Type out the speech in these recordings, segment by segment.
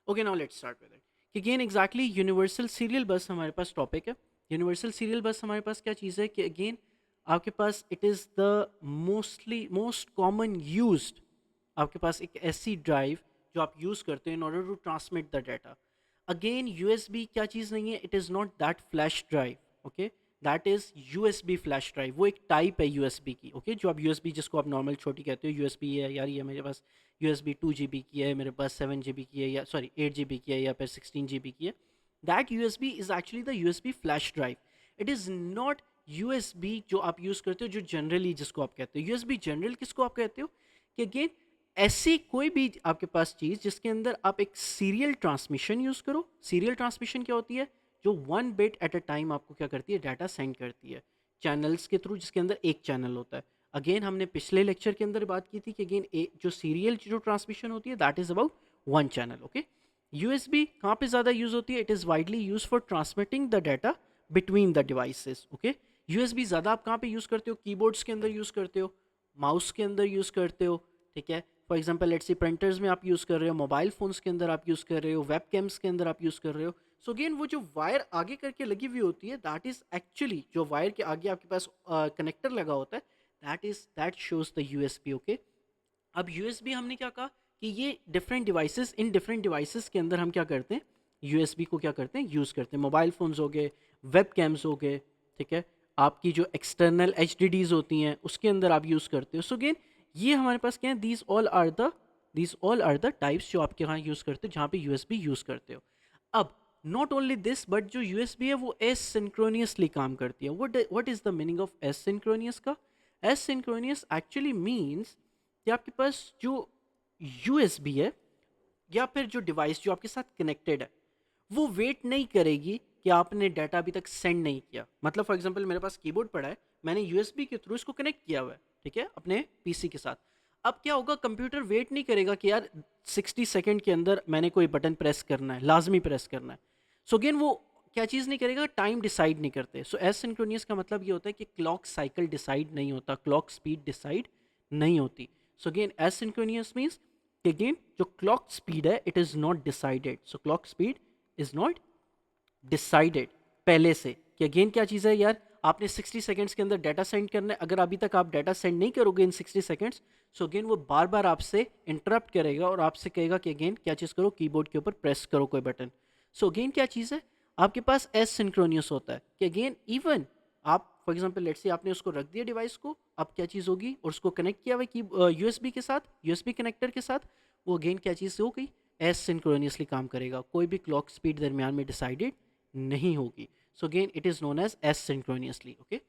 Okay, now let's start with it. Again exactly universal serial bus हमारे पास topic है। Universal serial bus हमारे पास क्या चीज़ है कि अगेन आपके पास it is the most common used, आपके पास एक ऐसी ड्राइव जो आप यूज़ करते हो in order to transmit the data. Again USB क्या चीज़ नहीं है, it is not that flash drive. Okay, that is USB flash drive, वो एक टाइप है यूएसबी की। ओके, जो आप यूएसबी जिसको आप नॉर्मल छोटी कहते हो, यूएसबी है यार ये मेरे पास यूएसबी 2 GB की है, मेरे पास 7 GB की है, या सॉरी 8 GB की है, या फिर 16 GB की है। That USB is actually the USB flash drive. It is not USB जो आप यूज़ करते हो, जो जनरली जिसको आप कहते हो यूएसबी जनरल किसको आप कहते हो कि अगेन ऐसी कोई भी आपके पास चीज़ जिसके अंदर आप एक सीरियल ट्रांसमिशन यूज़ करो। सीरियल ट्रांसमिशन क्या होती है? जो 1 बिट एट अ टाइम आपको क्या करती है, डाटा सेंड करती है चैनल्स के थ्रू, जिसके अंदर एक चैनल होता है। अगेन हमने पिछले लेक्चर के अंदर बात की थी कि अगेन जो सीरियल जो ट्रांसमिशन होती है that is about one channel. Okay, USB कहाँ पे ज़्यादा यूज़ होती है? It is widely use for transmitting the data between the devices. Okay, USB ज़्यादा आप कहाँ पे यूज़ करते हो? कीबोर्ड्स के अंदर यूज़ करते हो, माउस के अंदर यूज़ करते हो। ठीक है, for example let's C printers में आप यूज़ कर रहे हो, मोबाइल फ़ोन्स के अंदर आप यूज़ कर रहे हो, वेब कैम्स के अंदर आप यूज़ कर रहे हो। सो अगेन वो जो वायर आगे करके लगी हुई होती है दैट इज़ एक्चुअली, जो वायर के आगे आपके पास कनेक्टर लगा होता है, that shows the USB. Okay, अब यूएसबी हमने क्या कहा कि ये different devices, in different devices के अंदर हम क्या करते हैं, यूएसबी को क्या करते हैं, यूज़ करते हैं। मोबाइल फ़ोन्स हो गए, वेब कैम्स हो गए, ठीक है, आपकी जो एक्सटर्नल एच होती हैं उसके अंदर आप यूज़ करते हो। सो अगेन ये हमारे पास क्या है, these all are the types जो आपके यहाँ यूज़ करते हो, जहाँ पे यूएसबी यूज़ करते हो। अब नॉट ओनली दिस, बट जो यूएसबी है वो एस सिंक्रोनियसली काम करती है। What is the meaning of S synchronous का? एस सिंक्रोनियस एक्चुअली मीन्स कि आपके पास जो यूएसबी है या फिर जो डिवाइस जो आपके साथ कनेक्टेड है, वो वेट नहीं करेगी कि आपने डाटा अभी तक सेंड नहीं किया। मतलब फॉर एग्जांपल मेरे पास कीबोर्ड पड़ा है, मैंने यूएसबी के थ्रू इसको कनेक्ट किया हुआ है, ठीक है, अपने पीसी के साथ। अब क्या होगा, कंप्यूटर वेट नहीं करेगा कि यार 60 सेकेंड के अंदर मैंने कोई बटन प्रेस करना है, लाजमी प्रेस करना है। सो अगेन वो क्या चीज़ नहीं करेगा, टाइम डिसाइड नहीं करते। सो एस सिंक्रोनियस का मतलब ये होता है कि क्लॉक साइकिल डिसाइड नहीं होता, क्लॉक स्पीड डिसाइड नहीं होती। So again S synchronous means again जो क्लॉक स्पीड है it is not decided. So clock speed is not decided पहले से कि अगेन क्या चीज़ है यार, आपने 60 सेकेंड्स के अंदर डाटा सेंड करना है, अगर अभी तक आप डाटा सेंड नहीं करोगे इन 60 सेकेंड्स, सो अगेन वो बार बार आपसे इंटरप्ट करेगा और आपसे कहेगा कि अगेन क्या चीज़ करो, कीबोर्ड के ऊपर प्रेस करो कोई बटन। सो अगेन क्या चीज़ है, आपके पास एस सिंक्रोनियस होता है कि अगेन इवन आप फॉर एग्जाम्पल लेट्स से आपने उसको रख दिया डिवाइस को, अब क्या चीज़ होगी, और उसको कनेक्ट किया हुआ की यूएसबी के साथ, यूएसबी कनेक्टर के साथ, वो अगेन क्या चीज़ हो गई, एस सिंक्रोनियसली काम करेगा, कोई भी क्लॉक स्पीड दरमियान में डिसाइडेड नहीं होगी। So again it is known as asynchronously. Okay,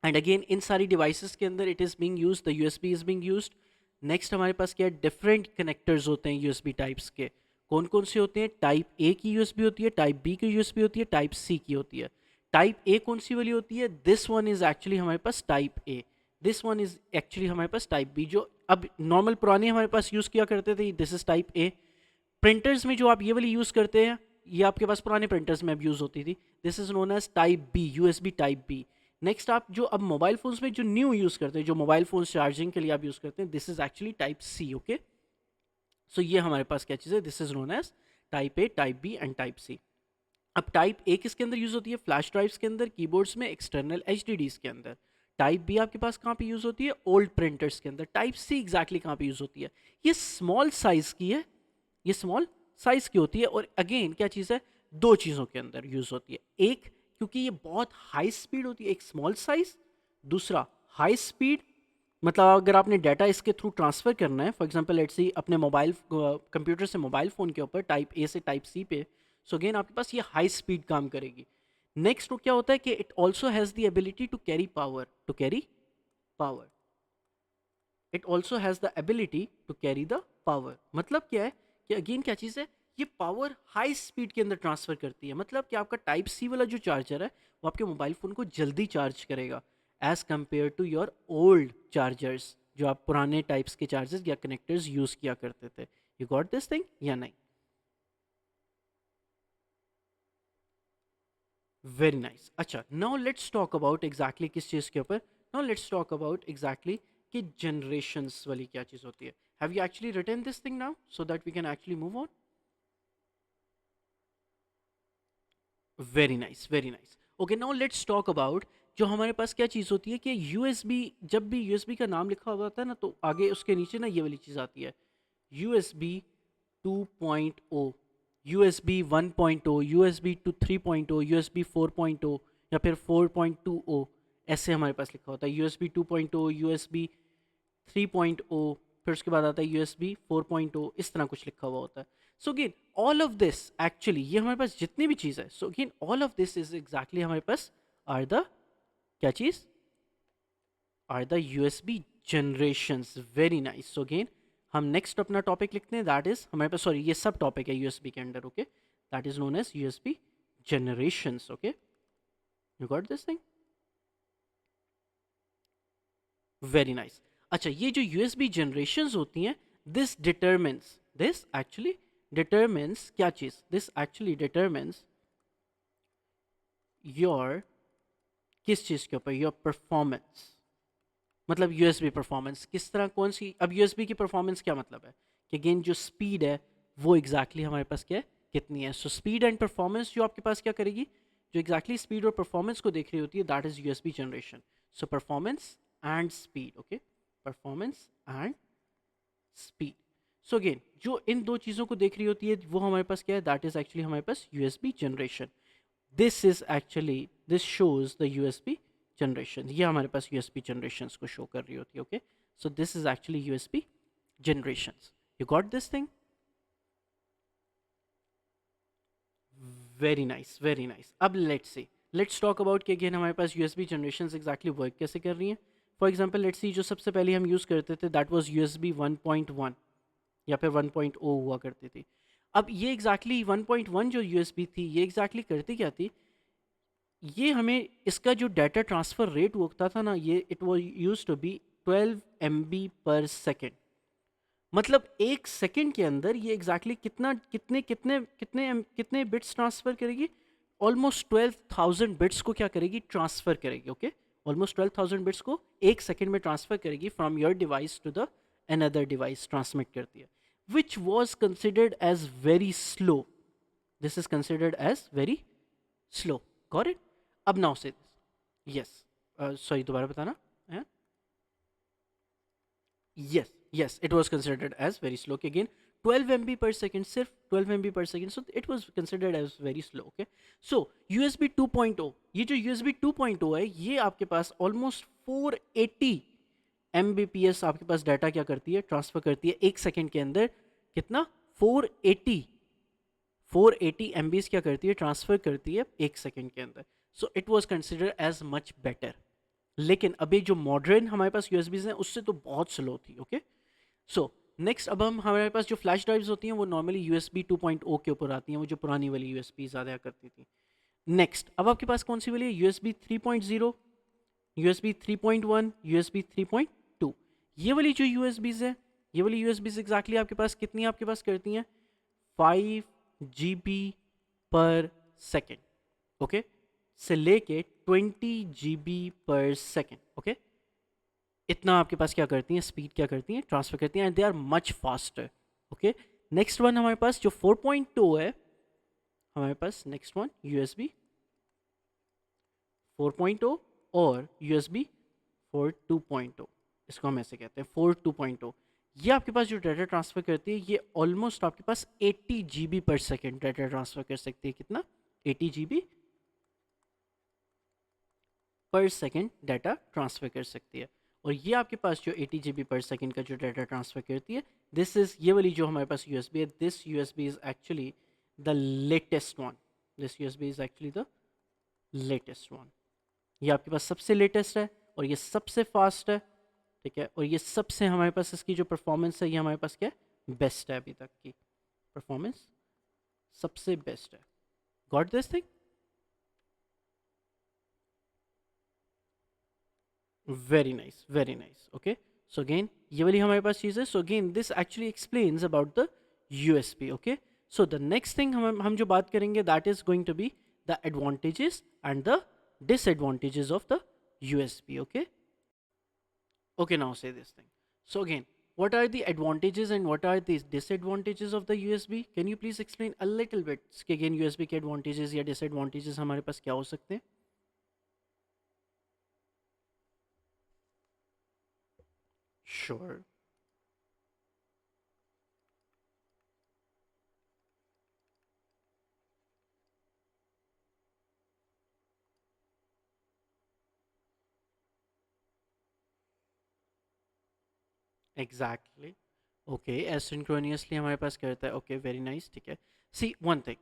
and again in सारी डिवाइसेस के अंदर it is being used, the USB is being used. Next हमारे पास क्या है, डिफरेंट कनेक्टर्स होते हैं यूएसबी टाइप्स के। कौन कौन से होते हैं? टाइप ए की यूएसबी होती है, टाइप बी की यूएसबी होती है, टाइप सी की होती है। टाइप ए कौन सी वाली होती है? दिस वन इज एक्चुअली हमारे पास type A, this one is actually हमारे पास टाइप बी। जो अब नॉर्मल पुराने हमारे पास यूज़ किया करते थे, this is type A. Printers में जो आप ये वाली यूज़ करते हैं, ये आपके पास पुराने प्रिंटर्स में अब यूज़ होती थी, this is known as type B, USB type B. Next आप जो अब मोबाइल फोन्स में जो न्यू यूज़ करते हैं, जो मोबाइल फोन्स चार्जिंग के लिए आप यूज़ करते हैं, this is actually type C. Okay, so ये हमारे पास क्या चीज़ है, this is known as type A, type B and type C. अब टाइप ए किसके अंदर यूज़ होती है? फ्लैश ड्राइव्स के अंदर, कीबोर्ड्स में, एक्सटर्नल एच के अंदर। टाइप बी आपके पास कहाँ पे यूज़ होती है? ओल्ड प्रिंटर्स के अंदर। टाइप सी एग्जैक्टली कहाँ पे यूज़ होती है? ये स्मॉल साइज़ की है, ये स्मॉल साइज़ की होती है, और अगेन क्या चीज़ है, दो चीज़ों के अंदर यूज़ होती है। एक, क्योंकि ये बहुत हाई स्पीड होती है, एक स्मॉल साइज़। दूसरा, हाई स्पीड, मतलब अगर आपने डाटा इसके थ्रू ट्रांसफ़र करना है, फॉर एग्जांपल लेट्स सी अपने मोबाइल कंप्यूटर से मोबाइल फ़ोन के ऊपर टाइप ए से टाइप सी पे, सो अगेन आपके पास ये हाई स्पीड काम करेगी। नेक्स्ट वो क्या होता है कि it also has the ability to carry power, to carry power, it also has the ability to carry the power. मतलब क्या है कि अगेन क्या चीज़ है, ये पावर हाई स्पीड के अंदर ट्रांसफ़र करती है। मतलब कि आपका टाइप सी वाला जो चार्जर है वो आपके मोबाइल फ़ोन को जल्दी चार्ज करेगा as compare to your old chargers, जो आप पुराने टाइप्स के चार्जर्स या कनेक्टर्स यूज़ किया करते थे। यू गॉट दिस थिंग या नहीं? Very nice. अच्छा, now let's talk about exactly किस चीज़ के ऊपर, now let's talk about exactly कि जनरेशंस वाली क्या चीज़ होती है। Have you actually written this thing now so that we can actually move on? Very nice, very nice. Okay, now let's talk about जो हमारे पास क्या चीज़ होती है कि यूएसबी, जब भी यूएसबी का नाम लिखा हुआ होता है ना, तो आगे उसके नीचे ना ये वाली चीज़ आती है, USB 2.0, USB 1.0, USB two 3.0, USB 4.0 या फिर 4.20, ऐसे हमारे पास लिखा होता है। यूएसबी 2.0, यूएसबी 3.0, फिर उसके बाद आता है यूएसबी 4.0, इस तरह कुछ लिखा हुआ होता है। So again all of this actually, ये हमारे पास जितनी भी चीज़ है, so again all of this is exactly हमारे पास आर द क्या चीज़, are the USB generations. Very nice. So again हम नेक्स्ट अपना टॉपिक लिखते हैं, दैट इज हमारे पास, सॉरी ये सब टॉपिक है यूएसबी के under, okay, that is known as USB generations. Okay, you got this thing, very nice. अच्छा, ये जो यूएसबी जनरेशंस होती हैं, दिस एक्चुअली डिटर्मिन्स क्या चीज़, दिस एक्चुअली डिटर्मिन्स योर, किस चीज़ के ऊपर, योर परफॉर्मेंस, मतलब यूएसबी परफॉर्मेंस किस तरह, कौन सी, अब यूएसबी की परफॉर्मेंस क्या मतलब है कि अगेन जो स्पीड है वो एग्जैक्टली हमारे पास क्या है, कितनी है। सो स्पीड एंड परफॉर्मेंस जो आपके पास क्या करेगी, जो एग्जैक्टली स्पीड और परफॉर्मेंस को देख रही होती है, that is USB generation. So performance and speed, okay, performance and speed. So again जो इन दो चीज़ों को देख रही होती है वो हमारे पास क्या है, दैट इज एक्चुअली हमारे पास USB generation. This is actually, this shows the USB generation, ये हमारे पास यूएसबी जनरेशंस को शो कर रही होती है। Okay, so this is actually USB generations. You got this thing, very nice, very nice. अब let's see, let's talk about कि अगेन हमारे पास यूएसबी जनरेशंस एग्जैक्टली वर्क कैसे कर रही हैं। फॉर एग्जांपल लेट्स सी, जो सबसे पहले हम यूज़ करते थे दैट वाज यूएसबी 1.1 या फिर 1.0 हुआ करती थी। अब ये एग्जैक्टली 1.1 जो यूएसबी थी, ये एग्जैक्टली करती क्या थी, ये हमें इसका जो डाटा ट्रांसफ़र रेट होता था ना, ये it was used to be 12 MB per second. मतलब एक सेकंड के अंदर ये एग्जैक्टली कितना, कितने बिट्स ट्रांसफ़र करेगी, ऑलमोस्ट 12,000 बिट्स को क्या करेगी, ट्रांसफ़र करेगी। ओके, ऑलमोस्ट 12,000 बिट्स को एक सेकंड में ट्रांसफ़र करेगी from your device to the another device, transmit करती है, which was considered as very slow. This is considered as very slow, got it. अब now say this, yes, sorry दोबारा बताना, yes, yes, it was considered as very slow. Okay, again 12 MB per second, सिर्फ 12 MB per second, so it was considered as very slow. Okay, so USB 2.0, ये जो USB 2.0 है, ये आपके पास almost 480 Mbps आपके पास data क्या करती है, ट्रांसफर करती है एक सेकंड के अंदर। कितना, 480, 480 MBs क्या करती है, ट्रांसफर करती है एक सेकंड के अंदर। So it was considered as much better. लेकिन अभी जो मॉडर्न हमारे पास यूएसबीज हैं उससे तो बहुत स्लो थी। ओके, सो नेक्स्ट अब हम, हमारे पास जो फ्लैश ड्राइव्स होती हैं वो नॉर्मली यूएसबी 2.0 के ऊपर आती हैं, वो जो पुरानी वाली यूएसबी ज़्यादा करती थी। नेक्स्ट अब आपके पास कौन सी वाली है, यूएसबी 3.0, यूएसबी 3.1, यूएसबी 3.2। ये वाली जो यूएसबीज है, ये वाली यूएसबीज एग्जैक्टली आपके पास कितनी आपके पास करती हैं, 5 GB पर सेकेंड, ओके, से लेके 20 GB पर सेकेंड। ओके, इतना आपके पास क्या करती हैं, स्पीड क्या करती हैं, ट्रांसफर करती हैं, and they are much faster. Okay, next one हमारे पास जो 4.2 है, हमारे पास नेक्स्ट वन यूएसबी 4.0 और यूएसबी 4.2.0, इसको हम ऐसे कहते हैं 4.2.0। ये आपके पास जो डाटा ट्रांसफर करती है, ये ऑलमोस्ट आपके पास 80 GB पर सेकेंड डाटा ट्रांसफर कर सकती है। कितना, 80 GB पर सेकेंड डाटा ट्रांसफ़र कर सकती है। और ये आपके पास जो 80 GB पर सेकेंड का जो डाटा ट्रांसफ़र करती है, दिस इज़, ये वाली जो हमारे पास यूएसबी है, this USB is actually the latest one, this USB is actually the latest one. ये आपके पास सबसे लेटेस्ट है और ये सबसे फास्ट है, ठीक है, और ये सबसे हमारे पास इसकी जो परफॉर्मेंस है, ये हमारे पास क्या है, बेस्ट है, अभी तक की परफॉर्मेंस सबसे बेस्ट है। Got this thing, very nice, very nice. Okay, so again ये वाली हमारे पास चीज़ है। So again this actually explains about the USB. Okay, so the next thing हम जो बात करेंगे that is going to be the advantages and the disadvantages of the USB. Okay, okay, now say this thing. So again, what are the advantages and what are the disadvantages of the USB? Can you please explain a little bit कि again USB के advantages या disadvantages हमारे पास क्या हो सकते हैं? Sure. Exactly. Okay एसिंक्रोनियसली हमारे पास क्या रहता है? ओके वेरी नाइस, ठीक है. सी वन थिंग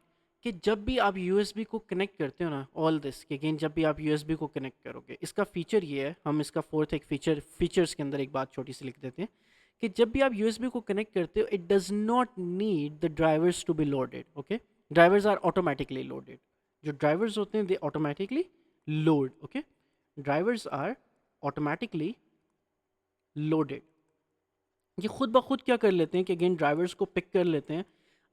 कि जब भी आप यूएसबी को कनेक्ट करते हो ना, ऑल दिस कि अगेन जब भी आप यूएसबी को कनेक्ट करोगे, इसका फीचर ये है, हम इसका फोर्थ एक फीचर्स के अंदर एक बात छोटी सी लिख देते हैं कि जब भी आप यूएसबी को कनेक्ट करते हो, it does not need the drivers to be loaded. Okay, drivers are automatically loaded. जो ड्राइवर्स होते हैं they automatically load. Okay, drivers are automatically loaded. ये खुद ब खुद क्या कर लेते हैं कि अगेन ड्राइवर्स को पिक कर लेते हैं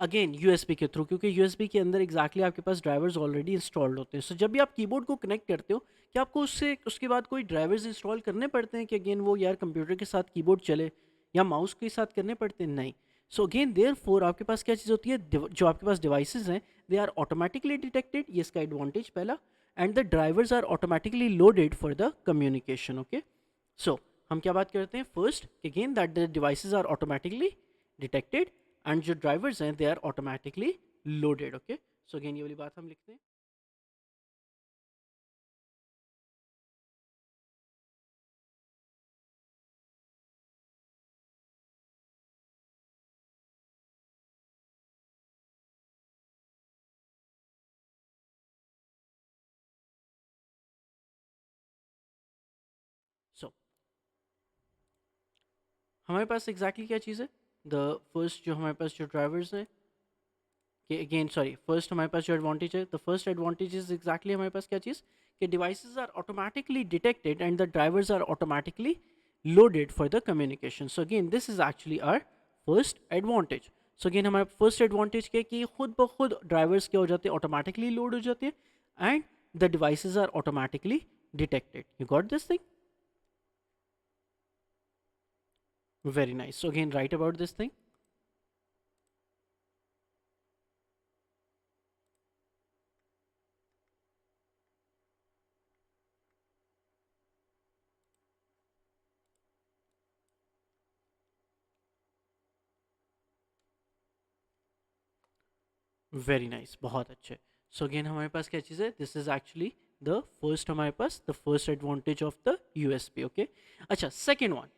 अगेन यूएसबी के थ्रू, क्योंकि यूएसबी के अंदर एग्जैक्टली आपके पास ड्राइवर्स ऑलरेडी इंस्टॉल्ड होते हैं. सो जब भी आप कीबोर्ड को कनेक्ट करते हो, क्या आपको उससे उसके बाद कोई ड्राइवर्स इंस्टॉल करने पड़ते हैं कि अगेन वो यार कंप्यूटर के साथ कीबोर्ड चले या माउस के साथ करने पड़ते हैं? नहीं. सो अगेन देयर फोर आपके पास क्या चीज़ होती है, जो आपके पास डिवाइसेज हैं दे आर ऑटोमेटिकली डिटेक्टेड, ये इसका एडवांटेज पहला. And the drivers are automatically loaded for the communication. Okay, so हम क्या बात करते हैं first again that the devices are automatically detected and जो ड्राइवर्स हैं they are automatically loaded. Okay, so again ये वाली बात हम लिखते हैं. सो हमारे पास एग्जैक्टली क्या चीज़ है, द फर्स्ट जो हमारे पास जो ड्राइवर्स हैं कि अगेन सॉरी फर्स्ट हमारे पास जो एडवांटेज है, the first advantage is exactly हमारे पास क्या चीज़ कि devices are automatically detected and the drivers are automatically loaded for the communication. So again this is actually our first advantage. So again हमारा फर्स्ट एडवांटेज क्या है कि खुद ब खुद ड्राइवर्स क्या हो जाते हैं, ऑटोमेटिकली लोड हो जाते हैं and the devices are automatically detected. You got this thing? Very nice. So again write about this thing. Very nice, बहुत अच्छे. सो अगेन हमारे पास क्या चीज़ है, this is actually the first हमारे पास the first advantage of the USB. Okay, अच्छा second one,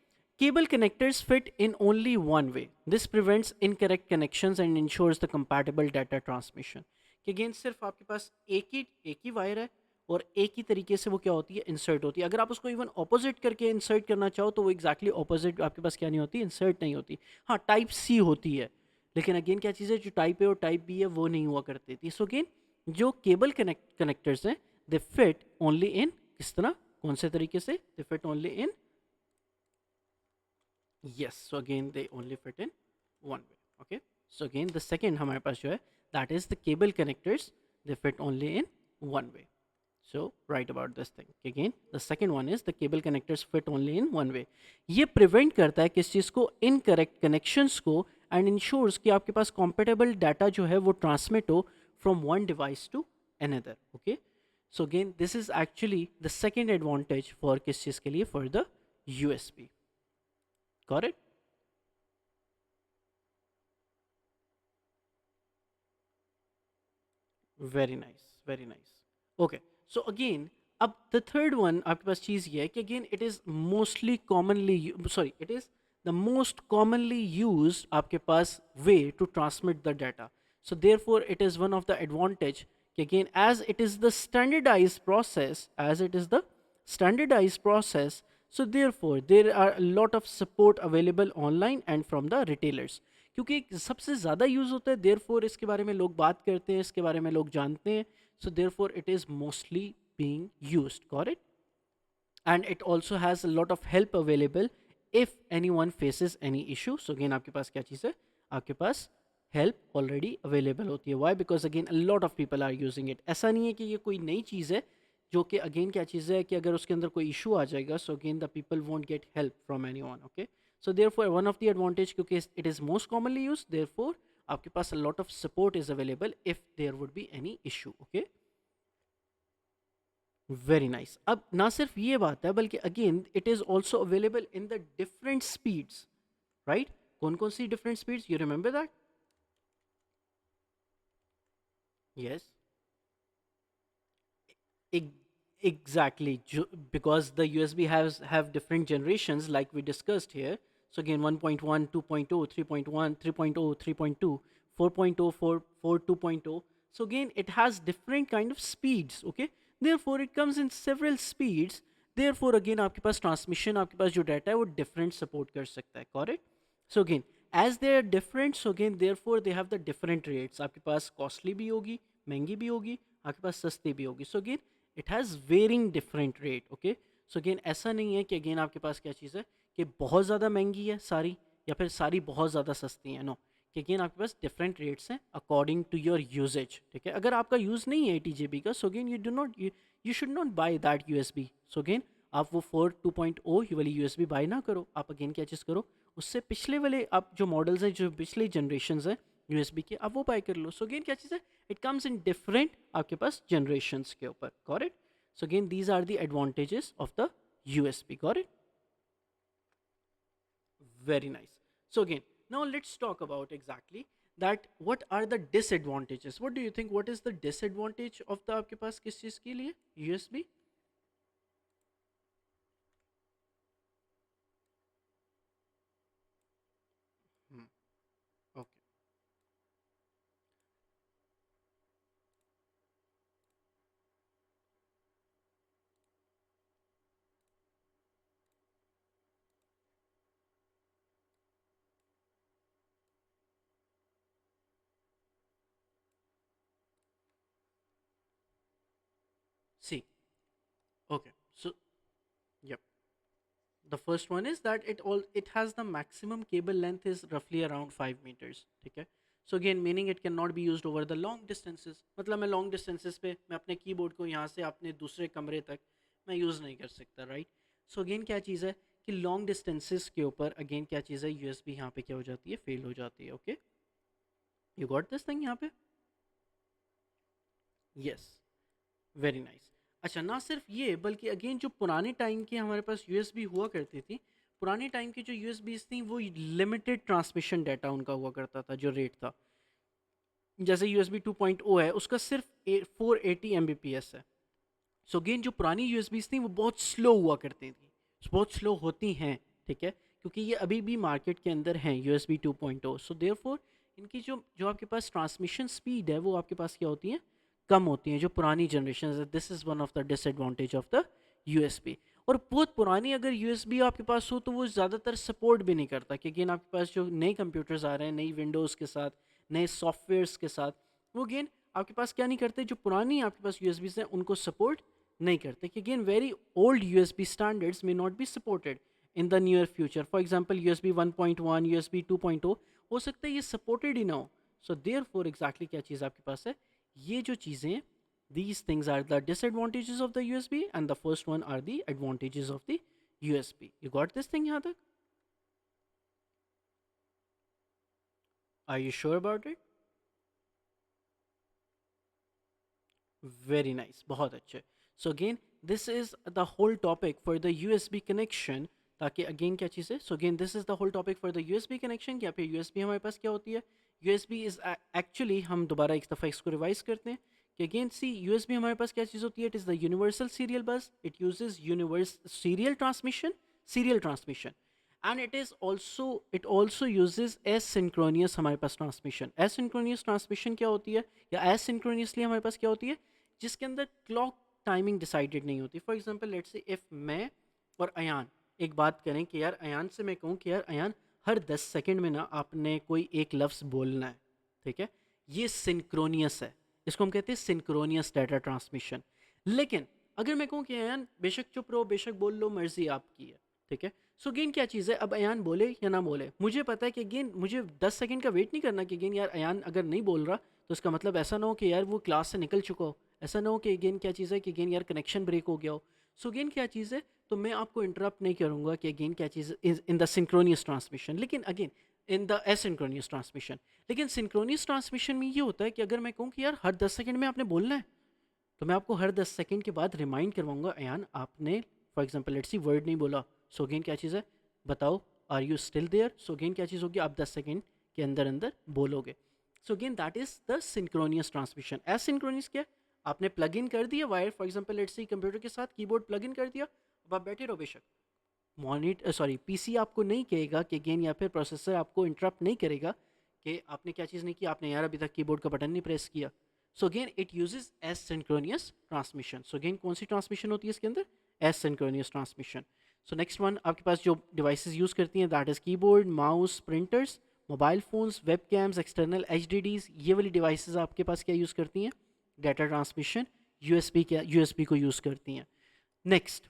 cable connectors fit in only one way. This prevents incorrect connections and ensures the compatible data transmission. कि again सिर्फ आपके पास एक ही wire है और एक ही तरीके से वो क्या होती है, इंसर्ट होती है. अगर आप उसको इवन ऑपोजिट करके इंसर्ट करना चाहो तो वो एग्जैक्टली ऑपोजिट आपके पास क्या नहीं होती, इंसर्ट नहीं होती. हाँ, टाइप सी होती है, लेकिन अगेन क्या चीज़ है, जो टाइप ए और टाइप बी है वो नहीं हुआ करती थी. सो अगेन जो केबल कनेक्टर्स हैं दे फिट ओनली इन, किस तरह, कौन से तरीके से, दे fit only in, yes, so again they only fit in one way. Okay, so again the second हमारे पास जो है that is the cable connectors, they fit only in one way. So write about this thing again, the second one is the cable connectors fit only in one way. ये prevent करता है किस चीज़ को, incorrect connections को, and ensures कि आपके पास compatible data जो है वो transmit हो from one device to another. Okay, so again this is actually the second advantage for किस चीज़ के लिए, for the USB. Got it? Very nice, very nice. Okay, so again, अब the third one आपके पास चीज़ ये है कि again it is mostly commonly sorry it is the most commonly used आपके पास way to transmit the data. So therefore it is one of the advantage कि again as it is the standardized process, as it is the standardized process, so therefore there are a lot of support available online and from the retailers. क्योंकि सबसे ज़्यादा use होता है, there four इसके बारे में लोग बात करते हैं, इसके बारे में लोग जानते हैं. So therefore it is mostly being use. Got it? And it also has a lot of help available if anyone faces any issue. So again आपके पास क्या चीज़ है, आपके पास हेल्प ऑलरेडी अवेलेबल होती है. Why? Because again a lot of people are using it. ऐसा नहीं है कि ये कोई नई चीज़ है जो कि अगेन क्या चीज़ है कि अगर उसके अंदर कोई इशू आ जाएगा, so again the people won't get help from anyone. Okay, so therefore one of the advantage, क्योंकि it is most commonly use, therefore आपके पास a lot of support is available if there would be any issue. Okay, very nice. अब ना सिर्फ ये बात है, बल्कि again it is also available in the different speeds, right? कौन कौन सी different speeds, you remember that? Yes, exactly, because the USB has have different generations like we discussed here. So again, 1.1, 2.0, 3.1, 3.0, 3.2, 4.0, 4, 2.0. So again, it has different kind of speeds. Okay, therefore it comes in several speeds. Therefore again, आपके पास transmission, आपके पास जो data है वो different support कर सकता है. Correct? So again, as they are different, so again therefore they have the different rates. आपके पास costly भी होगी, महंगी भी होगी, आपके पास सस्ती भी होगी. So again, it has varying different rate. Okay, so again ऐसा नहीं है कि अगेन आपके पास क्या चीज़ है कि बहुत ज़्यादा महंगी है सारी, या फिर सारी बहुत ज़्यादा सस्ती हैं. नो, कि अगेन आपके पास डिफरेंट रेट्स हैं अकॉर्डिंग टू योर यूजेज. ठीक है, अगर आपका यूज़ नहीं है 80 GB का, so again you do not, you should not by that USB. So again आप वो 4 2.0 वाली USB बाय ना करो. आप अगेन क्या चीज़ करो, उससे पिछले वाले आप जो मॉडल्स हैं, जो पिछले जनरेशन हैं USB के, आप वो बाय कर लो. सो अगेन क्या चीज़ है, इट कम्स इन डिफरेंट आपके पास जनरेशन्स के ऊपर. Correct? So again these are the advantages of the USB. Got it? Very nice. So again, now let's talk about exactly that what are the disadvantages. What do you think, what is the disadvantage of the आपके पास किस चीज़ के लिए USB? Hmm. Okay. See, okay. So, yep. The first one is that it has the maximum cable length is roughly around 5 meters. ठीक है? So again, meaning it cannot be used over the long distances. मतलब मैं long distances पे मैं अपने keyboard को यहाँ से अपने दूसरे कमरे तक मैं यूज़ नहीं कर सकता, right? So again क्या चीज़ है कि long distances के ऊपर again क्या चीज़ है, USB यहाँ पे क्या हो जाती है, फेल हो जाती है. Okay, you got this thing यहाँ पे? Yes, very nice. अच्छा, ना सिर्फ ये, बल्कि अगेन जो पुराने टाइम की हमारे पास यूएसबी हुआ करती थी, पुराने टाइम की जो यूएसबीज थी वो लिमिटेड ट्रांसमिशन डाटा उनका हुआ करता था, जो रेट था. जैसे यूएसबी 2.0 है, उसका सिर्फ 480 MBPS है. सो अगेन जो पुरानी यूएसबीज थी वो बहुत स्लो हुआ करती थी, बहुत स्लो होती हैं. ठीक है, क्योंकि ये अभी भी मार्केट के अंदर हैं यूएसबी 2.0. सो देयरफॉर इनकी जो जो आपके पास ट्रांसमिशन स्पीड है वो आपके पास क्या होती है, कम होती हैं, जो पुरानी जनरेशन है. This is one of the disadvantage of the USB. और बहुत पुरानी अगर यूएसबी आपके पास हो तो वो ज़्यादातर सपोर्ट भी नहीं करता, क्योंकि आपके पास जो नए कंप्यूटर्स आ रहे हैं नई विंडोज़ के साथ, नए सॉफ्टवेयर्स के साथ, वो अगेन आपके पास क्या नहीं करते, जो पुरानी आपके पास यूएसबीज हैं उनको सपोर्ट नहीं करते. कि again very old USB standards may not be supported in the near future. For example USB 1.1, USB 2.0 हो सकता है ये सपोर्टेड ही ना हो. सो देयर फॉर एग्जैक्टली क्या चीज़ आपके पास है, ये जो चीज़ें हैं, these things are the disadvantages of the USB and the first one are the advantages of the USB. You got this thing यहाँ तक? Are you sure about it? Very nice, बहुत अच्छे. So again, this is the whole topic for the USB connection. ताकि again क्या चीज़ है, so again this is the whole topic for the USB connection. कि फिर USB हमारे पास क्या होती है, USB is actually, हम दोबारा एक दफ़ा इसको रिवाइज करते हैं कि again see USB हमारे पास क्या चीज़ होती है, it is the universal serial bus. It uses serial transmission, and it also uses asynchronous हमारे पास ट्रांसमिशन. asynchronous ट्रांसमिशन क्या होती है, या asynchronously हमारे पास क्या होती है, जिसके अंदर क्लॉक टाइमिंग डिसाइडेड नहीं होती. For example let's say if मैं और अयान एक बात करें कि यार अयान से मैं कहूँ कि यार अयान हर 10 सेकंड में ना आपने कोई एक लफ्ज़ बोलना है. ठीक है, ये सिंक्रोनियस है, इसको हम कहते हैं सिंक्रोनियस डाटा ट्रांसमिशन. लेकिन अगर मैं कहूँ कि अयान बेशक चुप रहो, बेशक बोल लो, मर्जी आपकी है. ठीक है, सो गेन क्या चीज़ है, अब अयान बोले या ना बोले, मुझे पता है कि गेन मुझे 10 सेकंड का वेट नहीं करना कि गेन यार अयान अगर नहीं बोल रहा तो उसका मतलब ऐसा ना हो कि यार वो क्लास से निकल चुका हो, ऐसा ना हो कि गेन क्या चीज़ है कि गेन यार कनेक्शन ब्रेक हो गया हो. सो गेन क्या चीज़ है, तो मैं आपको इंटरप्ट नहीं करूँगा कि अगेन क्या चीज़ is in the synchronous transmission, लेकिन again in the asynchronous transmission. लेकिन सिंक्रोनियस ट्रांसमिशन में ये होता है कि अगर मैं कहूँ कि यार हर 10 सेकंड में आपने बोलना है, तो मैं आपको हर 10 सेकंड के बाद रिमाइंड करवाऊंगा, अयान आपने for example let's see word नहीं बोला, सो अगेन क्या चीज़ है, बताओ are you still there, so again क्या चीज़ होगी, आप 10 सेकंड के अंदर अंदर बोलोगे। So again that is the synchronous transmission. Asynchronous क्या है, आपने प्लग इन कर दिया wire, for example let's see computer के साथ कीबोर्ड प्लग इन कर दिया, अब आप बैठे रहो बेशक, मॉनिटर सॉरी पीसी आपको नहीं कहेगा कि अगेन, या फिर प्रोसेसर आपको इंटरप्ट नहीं करेगा कि आपने क्या चीज़ नहीं की, आपने यार अभी तक कीबोर्ड का बटन नहीं प्रेस किया। सो again it uses S synchronous transmission. So again कौन सी ट्रांसमिशन होती है इसके अंदर, S synchronous transmission. So next one आपके पास जो डिवाइसेस यूज़ करती हैं that is keyboard, mouse, printers, mobile phones, web camps, external H, ये वाली डिवाइसेस आपके पास क्या यूज़ करती हैं, डाटा ट्रांसमिशन, यूएसबी, क्या यूएसबी को यूज़ करती हैं। नेक्स्ट,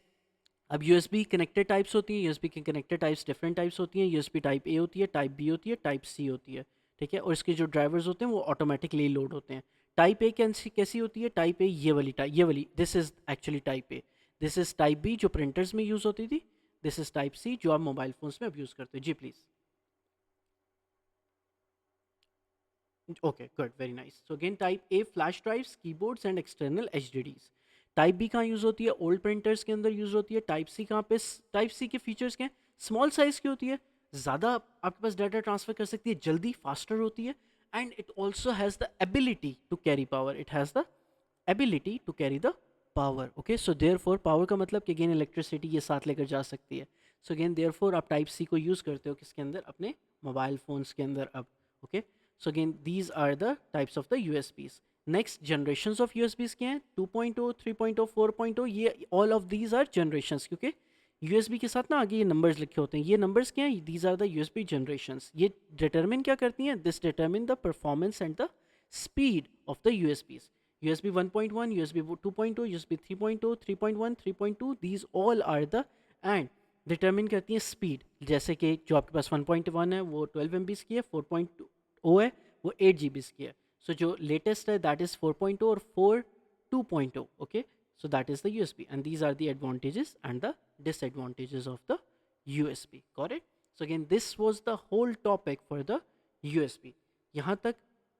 अब यूएसबी कनेक्टेड टाइप्स होती हैं, यूएसबी की कनेक्टेड टाइप्स डिफरेंट टाइप्स होती हैं, यूएसबी टाइप ए होती है, टाइप बी होती है, टाइप सी होती है, ठीक है, और इसके जो ड्राइवर्स होते हैं वो ऑटोमेटिकली लोड होते हैं। टाइप ए कैसी कैसी होती है, टाइप ए ये वाली this is actually type A, this is type B जो प्रिंटर्स में यूज़ होती थी, दिस इज टाइप सी जो आप मोबाइल फोन्स में अब यूज़ करते हो। जी please. Okay good, very nice. So again type A flash drives, keyboards and external HDDs. Type B कहाँ यूज़ होती है, ओल्ड प्रिंटर्स के अंदर यूज़ होती है। टाइप सी कहाँ पे, टाइप सी के फीचर्स क्या हैं, स्मॉल साइज़ की होती है, ज़्यादा आपके पास डाटा ट्रांसफ़र कर सकती है, जल्दी फास्टर होती है, and it also has the ability to carry power, it has the ability to carry the power. Okay, so therefore power का मतलब कि अगेन इलेक्ट्रिसिटी ये साथ लेकर जा सकती है। सो अगेन देयर फोर आप टाइप सी को यूज़ करते हो किसके अंदर, अपने मोबाइल फ़ोन्स के अंदर अब। Okay, so again these are the types of the USBs. Next generations of USBs क्या हैं, 2.0, 3.0, 4.0, ये all of these are generations, क्योंकि USB के साथ ना आगे ये numbers लिखे होते हैं, ये numbers क्या हैं, these are the USB generations। ये determine क्या करती हैं, this determine the performance and the speed of the USBs। USB 1.1, USB 2.0, USB 3.0, 3.1, 3.2, these all are the and determine करती हैं स्पीड, जैसे कि जो आपके पास 1.1 है वो 12 एम की है, 4.2 ओ है वो 8 जी की है। सो जो लेटेस्ट है दैट इज़ 4.0 और 4 2.0। Okay, so that is the USB and these are the advantages and the disadvantages of the USB. Got it? So again this was the whole topic for the USB. यहाँ तक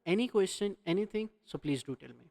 any question, anything, so please do tell me.